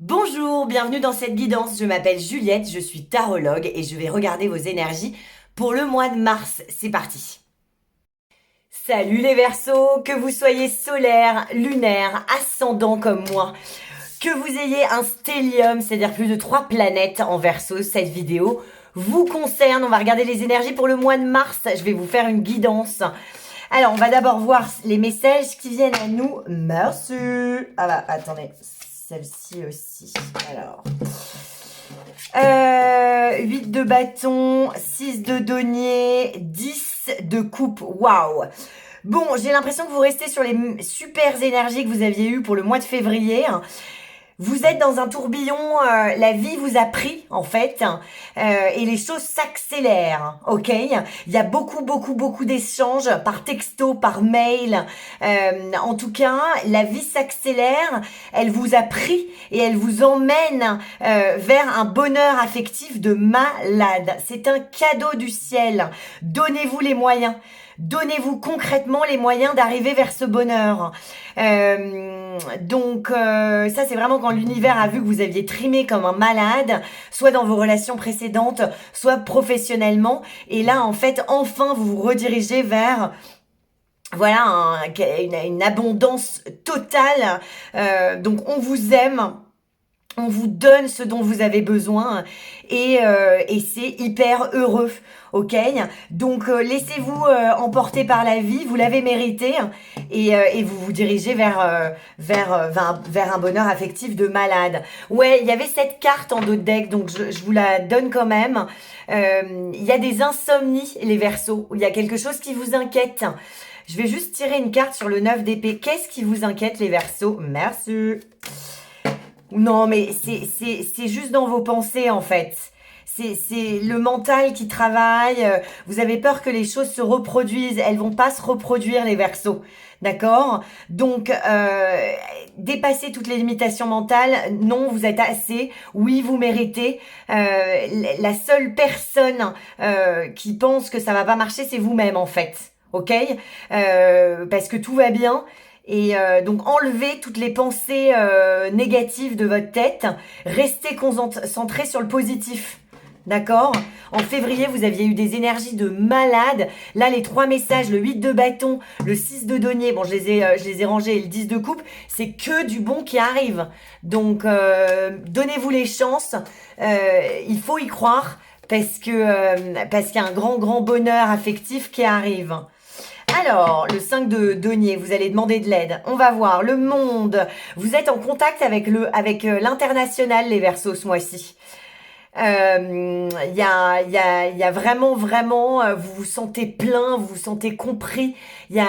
Bonjour, bienvenue dans cette guidance. Je m'appelle Juliette, je suis tarologue et je vais regarder vos énergies pour le mois de mars. C'est parti. Salut les Verseaux, que vous soyez solaire, lunaire, ascendant comme moi, que vous ayez un stellium, c'est-à-dire plus de 3 planètes en Verseau, cette vidéo vous concerne. On va regarder les énergies pour le mois de mars. Je vais vous faire une guidance. Alors, on va d'abord voir les messages qui viennent à nous. Merci. Ah bah, attendez. Celle-ci aussi. Alors. 8 de bâton, 6 de denier, 10 de coupe. Waouh! Bon, j'ai l'impression que vous restez sur les super énergies que vous aviez eues pour le mois de février. Vous êtes dans un tourbillon, la vie vous a pris en fait, et les choses s'accélèrent, ok? Il y a beaucoup d'échanges par texto, par mail. En tout cas, la vie s'accélère, elle vous a pris et elle vous emmène vers un bonheur affectif de malade. C'est un cadeau du ciel. Donnez-vous les moyens. Donnez-vous concrètement les moyens d'arriver vers ce bonheur. Donc ça c'est vraiment quand l'univers a vu que vous aviez trimé comme un malade, soit dans vos relations précédentes, soit professionnellement. Et là en fait enfin vous vous redirigez vers voilà une abondance totale. Donc on vous aime. On vous donne ce dont vous avez besoin et c'est hyper heureux, ok? Donc laissez-vous emporter par la vie, vous l'avez mérité et vous vous dirigez vers un bonheur affectif de malade. Ouais, il y avait cette carte en dos de deck, donc je vous la donne quand même. Il y a des insomnies, les Verseaux, où il y a quelque chose qui vous inquiète. Je vais juste tirer une carte sur le 9 d'épée. Qu'est-ce qui vous inquiète, les Verseaux? Merci. Non, mais c'est juste dans vos pensées, en fait. C'est le mental qui travaille. Vous avez peur que les choses se reproduisent. Elles vont pas se reproduire, les Verseaux. D'accord? Donc, dépassez toutes les limitations mentales. Non, vous êtes assez. Oui, vous méritez. La seule personne qui pense que ça va pas marcher, c'est vous-même, en fait. Ok? Parce que tout va bien. Et donc enlevez toutes les pensées négatives de votre tête, restez concentré sur le positif. D'accord? En février, vous aviez eu des énergies de malade. Là, les 3 messages, le 8 de bâton, le 6 de denier, bon, je les ai rangés, et le 10 de coupe, c'est que du bon qui arrive. Donc, donnez-vous les chances. Il faut y croire parce qu'il y a un grand bonheur affectif qui arrive. Alors, le 5 de denier, vous allez demander de l'aide. On va voir le monde. Vous êtes en contact avec l'international, les Verseaux, ce mois-ci. Il y a vraiment, vous vous sentez plein, vous vous sentez compris. Il y a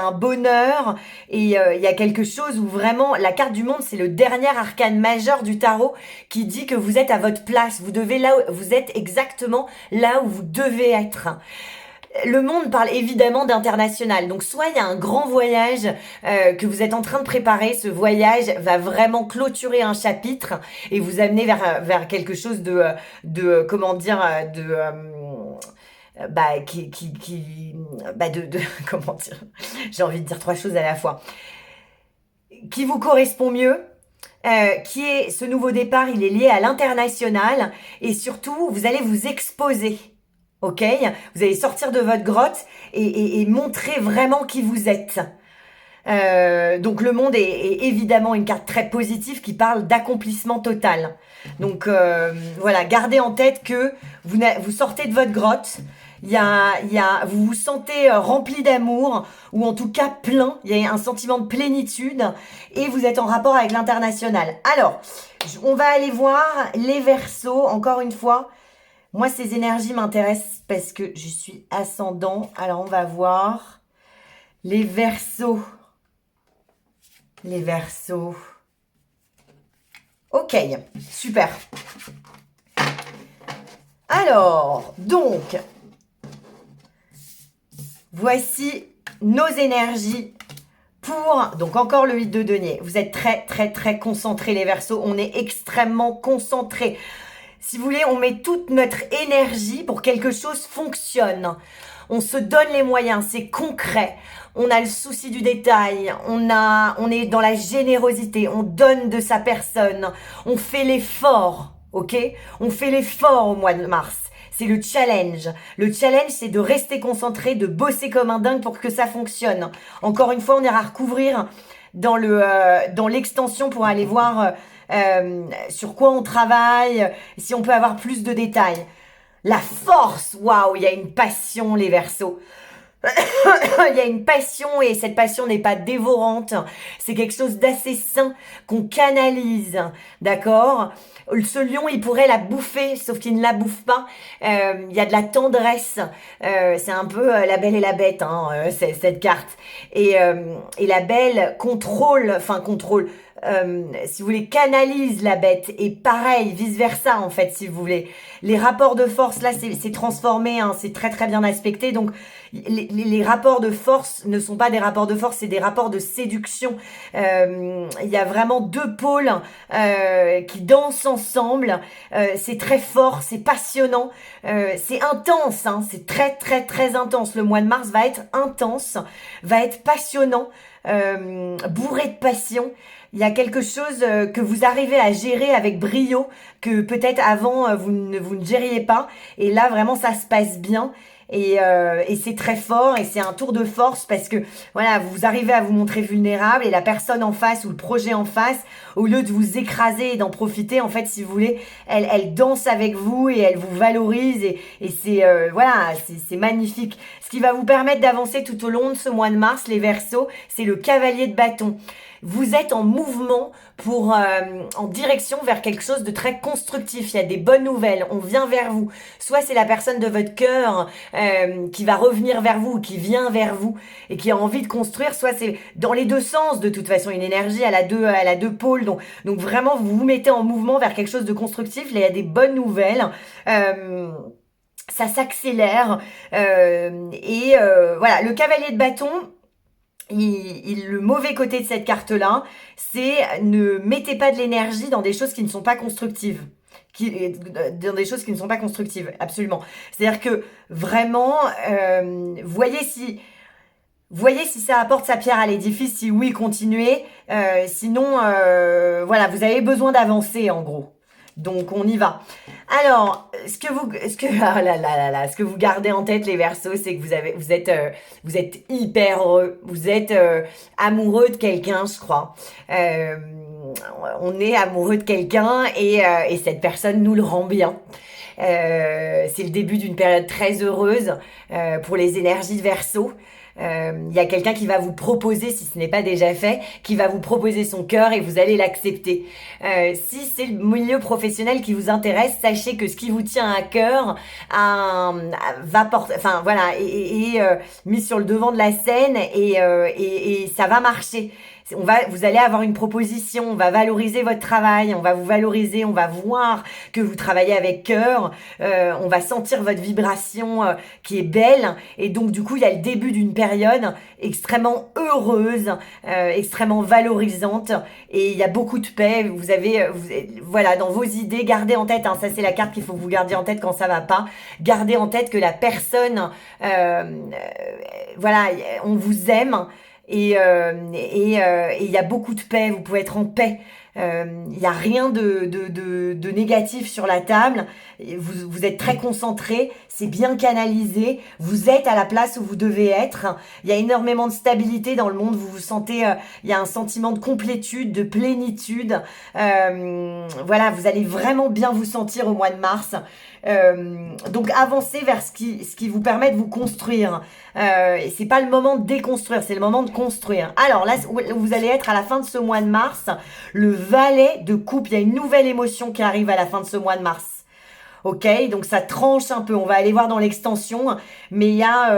un bonheur et il y a quelque chose où vraiment la carte du monde, c'est le dernier arcane majeur du tarot qui dit que vous êtes à votre place. Vous êtes exactement là où vous devez être. Le monde parle évidemment d'international. Donc soit il y a un grand voyage que vous êtes en train de préparer. Ce voyage va vraiment clôturer un chapitre et vous amener vers quelque chose de comment dire comment dire, j'ai envie de dire 3 choses à la fois, qui vous correspond mieux. Qui est ce nouveau départ, il est lié à l'international et surtout vous allez vous exposer. Ok, vous allez sortir de votre grotte et montrer vraiment qui vous êtes. Donc le monde est évidemment une carte très positive qui parle d'accomplissement total. Donc voilà, gardez en tête que vous sortez de votre grotte. Vous vous sentez rempli d'amour ou en tout cas plein. Il y a un sentiment de plénitude et vous êtes en rapport avec l'international. Alors, on va aller voir les Verseaux encore une fois. Moi, ces énergies m'intéressent parce que je suis ascendant. Alors, on va voir les Verseaux. Les Verseaux. Ok, super. Alors, donc, voici nos énergies pour, donc encore le 8 de denier. Vous êtes très concentrés, les Verseaux. On est extrêmement concentrés. Si vous voulez, on met toute notre énergie pour que quelque chose fonctionne. On se donne les moyens, c'est concret. on a le souci du détail, on est dans la générosité, on donne de sa personne, on fait l'effort, ok? On fait l'effort au mois de mars. C'est le challenge. Le challenge, c'est de rester concentré, de bosser comme un dingue pour que ça fonctionne. Encore une fois, on ira recouvrir dans l'extension pour aller voir sur quoi on travaille, si on peut avoir plus de détails. La force, waouh, il y a une passion, les Verseaux. Il y a une passion et cette passion n'est pas dévorante. C'est quelque chose d'assez sain qu'on canalise, d'accord? Ce lion, il pourrait la bouffer, sauf qu'il ne la bouffe pas. Il y a de la tendresse. C'est un peu la belle et la bête, hein, cette carte. Et la belle contrôle, si vous voulez, canalise la bête. Et pareil, vice-versa, en fait, si vous voulez. Les rapports de force, là, c'est transformé, hein, c'est très très bien aspecté. Donc, les rapports de force ne sont pas des rapports de force, c'est des rapports de séduction. Il y a vraiment deux pôles qui dansent ensemble. C'est très fort, c'est passionnant, c'est intense, hein, c'est très très très intense. Le mois de mars va être intense, va être passionnant, bourré de passion. Il y a quelque chose que vous arrivez à gérer avec brio, que peut-être avant vous ne gériez pas. Et là, vraiment, ça se passe bien. Et c'est très fort et c'est un tour de force parce que voilà, vous arrivez à vous montrer vulnérable et la personne en face ou le projet en face, au lieu de vous écraser et d'en profiter, en fait, si vous voulez, elle danse avec vous et elle vous valorise et c'est voilà, c'est magnifique. Ce qui va vous permettre d'avancer tout au long de ce mois de mars, les Verseaux, c'est le cavalier de bâton. Vous êtes en mouvement en direction vers quelque chose de très constructif. Il y a des bonnes nouvelles. On vient vers vous. Soit c'est la personne de votre cœur qui va revenir vers vous, qui vient vers vous et qui a envie de construire. Soit c'est dans les deux sens. De toute façon, une énergie elle a deux pôles. Donc vraiment, vous vous mettez en mouvement vers quelque chose de constructif. Là, il y a des bonnes nouvelles. Ça s'accélère voilà, le cavalier de bâton. Le mauvais côté de cette carte-là, c'est ne mettez pas de l'énergie dans des choses qui ne sont pas constructives. Dans des choses qui ne sont pas constructives, absolument. C'est-à-dire que vraiment, voyez si ça apporte sa pierre à l'édifice, si oui, continuez. Sinon, voilà, vous avez besoin d'avancer en gros. Donc on y va. Alors, ce que vous gardez en tête les Verseaux, c'est que vous êtes hyper heureux, vous êtes amoureux de quelqu'un, je crois. On est amoureux de quelqu'un et cette personne nous le rend bien. C'est le début d'une période très heureuse pour les énergies de Verseau. Il y a quelqu'un qui va vous proposer, si ce n'est pas déjà fait, qui va vous proposer son cœur et vous allez l'accepter. Si c'est le milieu professionnel qui vous intéresse, sachez que ce qui vous tient à cœur va porter, enfin voilà, est mis sur le devant de la scène et ça va marcher. Vous allez avoir une proposition, on va valoriser votre travail, on va vous valoriser, on va voir que vous travaillez avec cœur, on va sentir votre vibration qui est belle et donc du coup il y a le début d'une période extrêmement heureuse, extrêmement valorisante et il y a beaucoup de paix. Voilà, dans vos idées, gardez en tête, hein, ça c'est la carte qu'il faut que vous gardiez en tête quand ça va pas. Gardez en tête que la personne, voilà, on vous aime. Et il y a beaucoup de paix, vous pouvez être en paix. Il n'y a rien de négatif sur la table. Vous êtes très concentré, c'est bien canalisé. Vous êtes à la place où vous devez être. Il y a énormément de stabilité dans le monde. Vous vous sentez, il y a un sentiment de complétude, de plénitude. Voilà, vous allez vraiment bien vous sentir au mois de mars. Donc avancez vers ce qui vous permet de vous construire. C'est pas le moment de déconstruire, c'est le moment de construire. Alors là, vous allez être à la fin de ce mois de mars, le valet de coupe. Il y a une nouvelle émotion qui arrive à la fin de ce mois de mars. Ok, donc ça tranche un peu. On va aller voir dans l'extension, mais il y a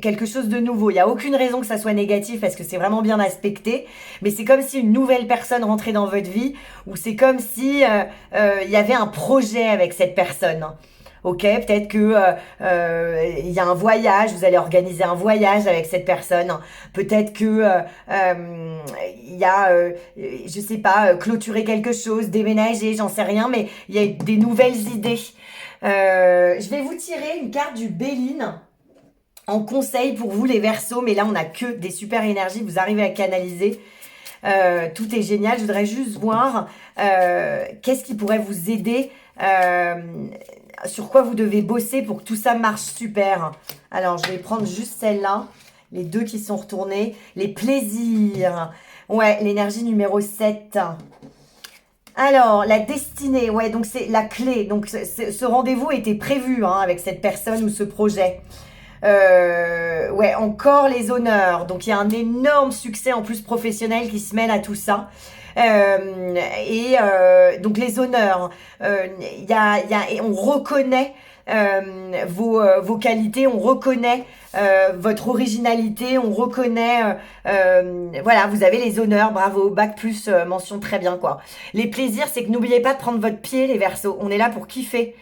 quelque chose de nouveau. Il n'y a aucune raison que ça soit négatif parce que c'est vraiment bien aspecté. Mais c'est comme si une nouvelle personne rentrait dans votre vie, ou c'est comme si il y avait un projet avec cette personne. Ok, peut-être que il y a un voyage, vous allez organiser un voyage avec cette personne. Peut-être que il y a, je sais pas, clôturer quelque chose, déménager, j'en sais rien, mais il y a des nouvelles idées. Je vais vous tirer une carte du Béline. en conseil pour vous les Verseaux, mais là on a que des super énergies, vous arrivez à canaliser. Tout est génial. Je voudrais juste voir qu'est-ce qui pourrait vous aider, sur quoi vous devez bosser pour que tout ça marche super. Alors, je vais prendre juste celle-là, les deux qui sont retournés. Les plaisirs. Ouais, l'énergie numéro 7. Alors, la destinée, ouais, donc c'est la clé. Donc, ce rendez-vous était prévu hein, avec cette personne ou ce projet. Ouais, encore les honneurs. Donc il y a un énorme succès en plus professionnel qui se mêle à tout ça. Donc les honneurs, et on reconnaît vos qualités, on reconnaît votre originalité, on reconnaît, voilà, vous avez les honneurs, bravo, bac plus, mention très bien quoi. Les plaisirs, c'est que n'oubliez pas de prendre votre pied les Verseaux, on est là pour kiffer.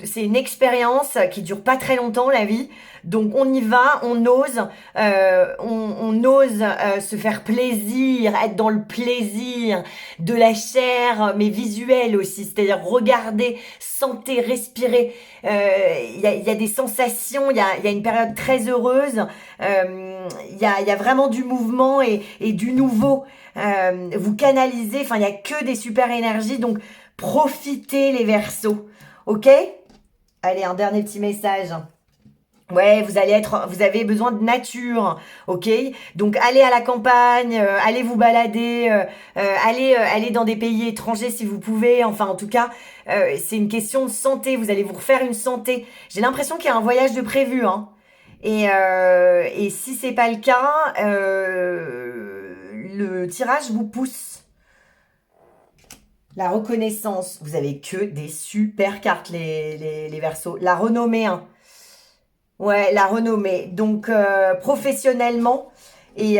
C'est une expérience qui dure pas très longtemps la vie, donc on y va, on ose, on ose se faire plaisir, être dans le plaisir de la chair, mais visuel aussi, c'est-à-dire regarder, sentir, respirer. Il y a des sensations, il y a une période très heureuse, il y a vraiment du mouvement et du nouveau. Vous canalisez, enfin il y a que des super énergies, donc profitez les Verseaux. Ok? Allez, un dernier petit message. Ouais, vous avez besoin de nature, ok? Donc allez à la campagne, allez vous balader, allez dans des pays étrangers si vous pouvez. Enfin, en tout cas, c'est une question de santé. Vous allez vous refaire une santé. J'ai l'impression qu'il y a un voyage de prévu, hein. Et si c'est pas le cas, le tirage vous pousse. La reconnaissance, vous avez que des super cartes, les Verseaux. La renommée, hein. Ouais, la renommée. Donc, professionnellement et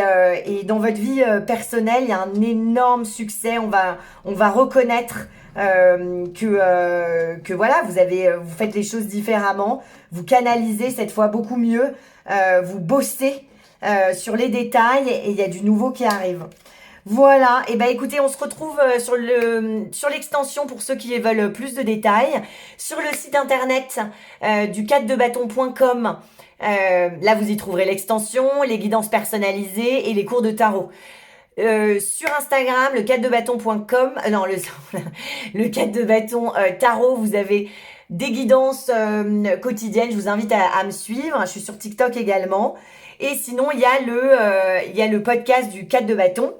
dans votre vie personnelle, il y a un énorme succès. On va reconnaître que voilà, vous faites les choses différemment. Vous canalisez cette fois beaucoup mieux. Vous bossez sur les détails et il y a du nouveau qui arrive. Voilà, et ben écoutez, on se retrouve sur l'extension pour ceux qui veulent plus de détails, sur le site internet du 4debâton.com. Là, vous y trouverez l'extension, les guidances personnalisées et les cours de tarot. Sur Instagram, le 4debâton.com, non, le 4 de bâton tarot, vous avez des guidances quotidiennes. Je vous invite à me suivre. Je suis sur TikTok également. Et sinon, il y a le podcast du 4 de bâton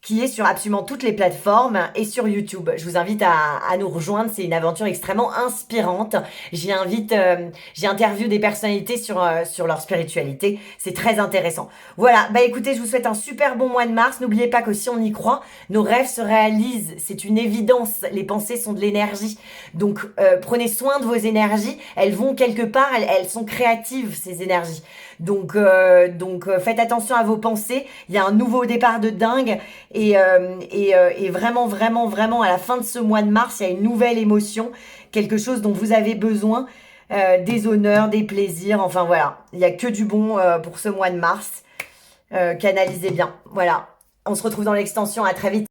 qui est sur absolument toutes les plateformes et sur YouTube. Je vous invite à nous rejoindre, c'est une aventure extrêmement inspirante. J'y interviewe des personnalités sur leur spiritualité, c'est très intéressant. Voilà, bah écoutez, je vous souhaite un super bon mois de mars. N'oubliez pas que si on y croit, nos rêves se réalisent, c'est une évidence. Les pensées sont de l'énergie. Donc prenez soin de vos énergies, elles vont quelque part, elles sont créatives ces énergies. Donc faites attention à vos pensées, il y a un nouveau départ de dingue. Et vraiment, vraiment, vraiment, à la fin de ce mois de mars, il y a une nouvelle émotion, quelque chose dont vous avez besoin, des honneurs, des plaisirs, enfin voilà. Il n'y a que du bon pour ce mois de mars. Canalisez bien. Voilà. On se retrouve dans l'extension. À très vite.